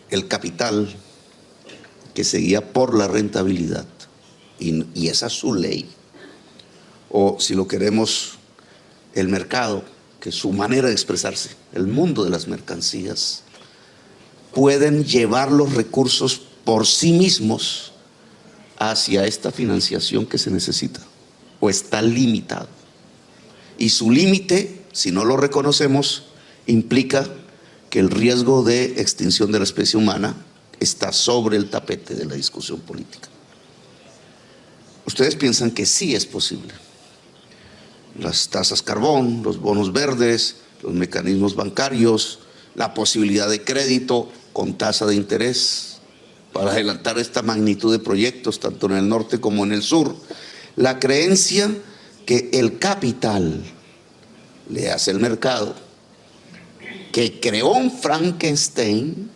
el capital que se guía por la rentabilidad, y esa es su ley, o si lo queremos, el mercado, que es su manera de expresarse, el mundo de las mercancías, pueden llevar los recursos por sí mismos hacia esta financiación que se necesita, o está limitado. Y su límite, si no lo reconocemos, implica que el riesgo de extinción de la especie humana está sobre el tapete de la discusión política. Ustedes piensan que sí es posible. Las tasas carbón, los bonos verdes, los mecanismos bancarios, la posibilidad de crédito con tasa de interés para adelantar esta magnitud de proyectos, tanto en el norte como en el sur. La creencia que el capital, le hace el mercado, que creó un Frankenstein,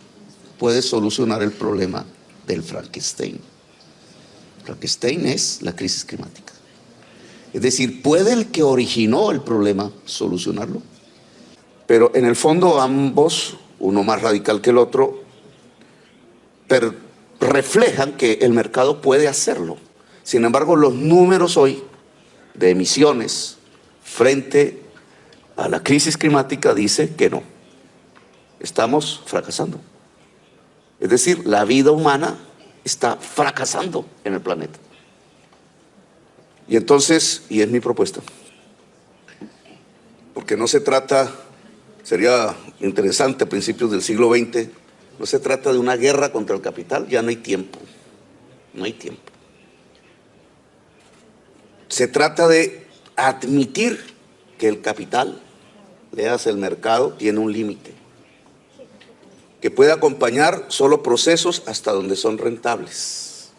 puede solucionar el problema del Frankenstein. Frankenstein es la crisis climática. Es decir, ¿puede el que originó el problema solucionarlo? Pero en el fondo ambos, uno más radical que el otro, reflejan que el mercado puede hacerlo. Sin embargo, los números hoy de emisiones frente a la crisis climática dice que no. Estamos fracasando. Es decir, la vida humana está fracasando en el planeta. Y entonces, y es mi propuesta, porque no se trata, sería interesante a principios del siglo XX, no se trata de una guerra contra el capital, ya no hay tiempo, no hay tiempo. Se trata de admitir que el capital, leas el mercado, tiene un límite, que puede acompañar solo procesos hasta donde son rentables,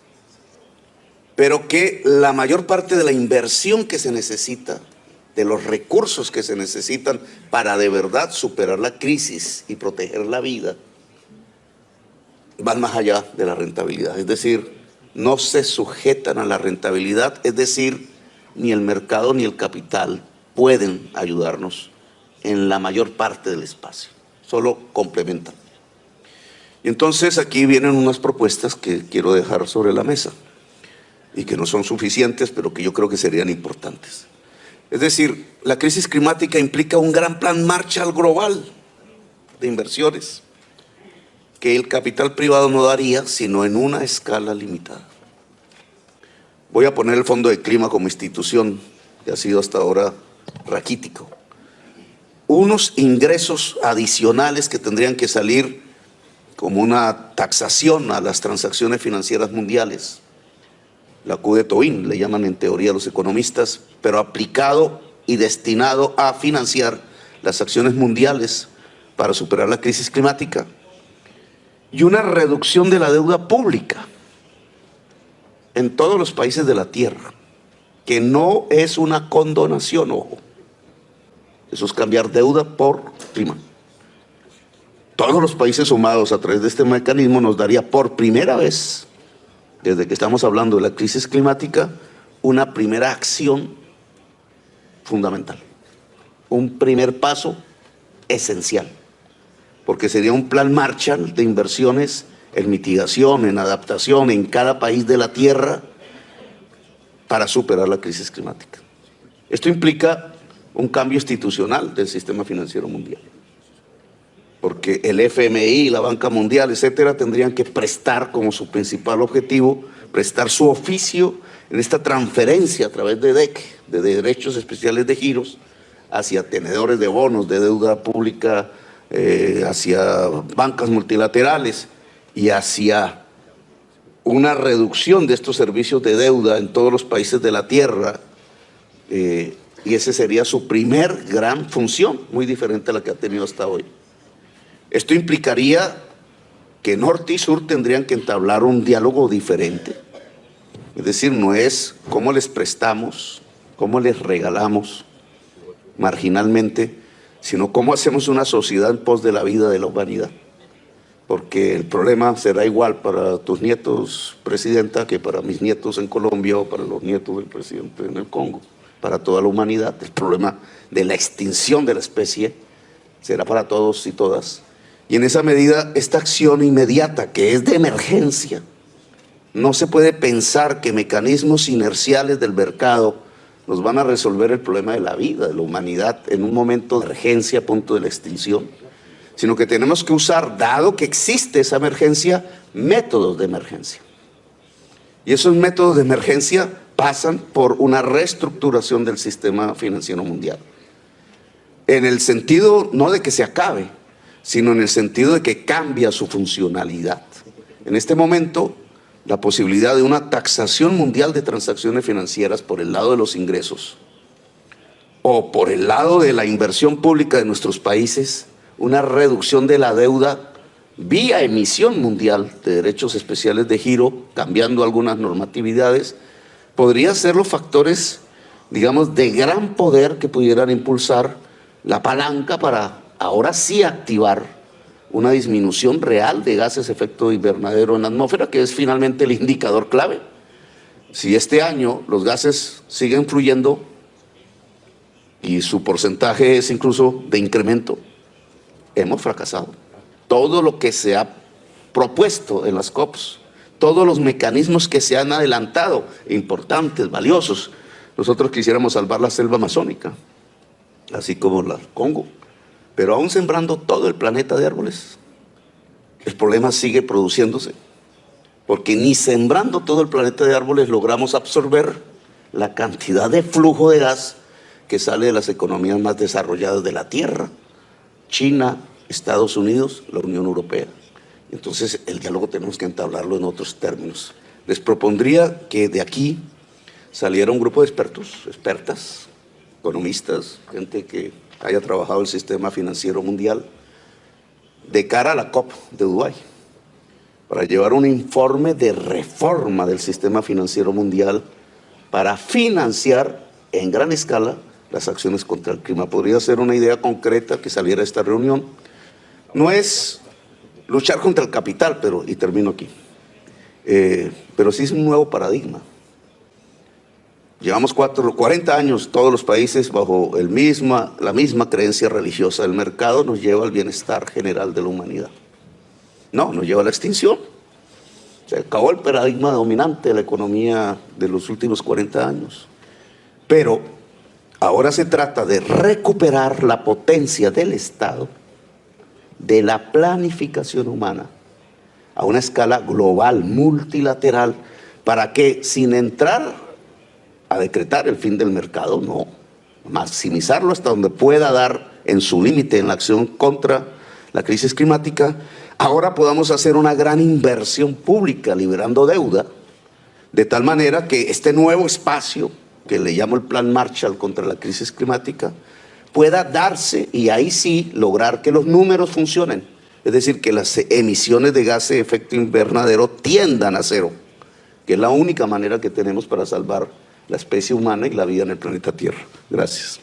pero que la mayor parte de la inversión que se necesita, de los recursos que se necesitan para de verdad superar la crisis y proteger la vida, van más allá de la rentabilidad. Es decir, no se sujetan a la rentabilidad, es decir, ni el mercado ni el capital pueden ayudarnos en la mayor parte del espacio, solo complementan. Y entonces aquí vienen unas propuestas que quiero dejar sobre la mesa y que no son suficientes, pero que yo creo que serían importantes. Es decir, la crisis climática implica un gran plan Marshall global de inversiones que el capital privado no daría, sino en una escala limitada. Voy a poner el Fondo de Clima como institución, que ha sido hasta ahora raquítico. Unos ingresos adicionales que tendrían que salir como una taxación a las transacciones financieras mundiales. La Q de Tobin, le llaman en teoría los economistas, pero aplicado y destinado a financiar las acciones mundiales para superar la crisis climática. Y una reducción de la deuda pública en todos los países de la Tierra, que no es una condonación, ojo. Eso es cambiar deuda por clima. Todos los países sumados a través de este mecanismo nos daría por primera vez, desde que estamos hablando de la crisis climática, una primera acción fundamental, un primer paso esencial, porque sería un plan Marshall de inversiones en mitigación, en adaptación en cada país de la Tierra para superar la crisis climática. Esto implica un cambio institucional del sistema financiero mundial, porque el FMI, la Banca Mundial, etcétera, tendrían que prestar como su principal objetivo, prestar su oficio en esta transferencia a través de DEC, de derechos especiales de giros, hacia tenedores de bonos, de deuda pública, hacia bancas multilaterales y hacia una reducción de estos servicios de deuda en todos los países de la Tierra, y esa sería su primer gran función, muy diferente a la que ha tenido hasta hoy. Esto implicaría que norte y sur tendrían que entablar un diálogo diferente. Es decir, no es cómo les prestamos, cómo les regalamos marginalmente, sino cómo hacemos una sociedad en pos de la vida de la humanidad. Porque el problema será igual para tus nietos, Presidenta, que para mis nietos en Colombia o para los nietos del presidente en el Congo. Para toda la humanidad, el problema de la extinción de la especie será para todos y todas. Y en esa medida, esta acción inmediata, que es de emergencia, no se puede pensar que mecanismos inerciales del mercado nos van a resolver el problema de la vida, de la humanidad, en un momento de emergencia a punto de la extinción, sino que tenemos que usar, dado que existe esa emergencia, métodos de emergencia. Y esos métodos de emergencia pasan por una reestructuración del sistema financiero mundial. En el sentido no de que se acabe, sino en el sentido de que cambia su funcionalidad. En este momento, la posibilidad de una taxación mundial de transacciones financieras por el lado de los ingresos o por el lado de la inversión pública de nuestros países, una reducción de la deuda vía emisión mundial de derechos especiales de giro, cambiando algunas normatividades, podría ser los factores, digamos, de gran poder que pudieran impulsar la palanca para ahora sí activar una disminución real de gases de efecto invernadero en la atmósfera, que es finalmente el indicador clave. Si este año los gases siguen fluyendo y su porcentaje es incluso de incremento, hemos fracasado. Todo lo que se ha propuesto en las COPs, todos los mecanismos que se han adelantado, importantes, valiosos, nosotros quisiéramos salvar la selva amazónica, así como la Congo, pero aún sembrando todo el planeta de árboles, el problema sigue produciéndose, porque ni sembrando todo el planeta de árboles logramos absorber la cantidad de flujo de gas que sale de las economías más desarrolladas de la Tierra, China, Estados Unidos, la Unión Europea. Entonces el diálogo tenemos que entablarlo en otros términos. Les propondría que de aquí saliera un grupo de expertos, expertas, economistas, gente que haya trabajado el sistema financiero mundial, de cara a la COP de Dubái, para llevar un informe de reforma del sistema financiero mundial para financiar en gran escala las acciones contra el clima. Podría ser una idea concreta que saliera de esta reunión. No es luchar contra el capital, y termino aquí, pero sí es un nuevo paradigma. Llevamos 40 años todos los países bajo la misma creencia religiosa. El mercado nos lleva al bienestar general de la humanidad. No, nos lleva a la extinción. Se acabó el paradigma dominante de la economía de los últimos 40 años. Pero ahora se trata de recuperar la potencia del Estado, de la planificación humana, a una escala global, multilateral, para que sin entrar a decretar el fin del mercado, no, maximizarlo hasta donde pueda dar en su límite en la acción contra la crisis climática, ahora podamos hacer una gran inversión pública liberando deuda, de tal manera que este nuevo espacio, que le llamo el Plan Marshall contra la crisis climática, pueda darse y ahí sí lograr que los números funcionen, es decir, que las emisiones de gases de efecto invernadero tiendan a cero, que es la única manera que tenemos para salvar la especie humana y la vida en el planeta Tierra. Gracias.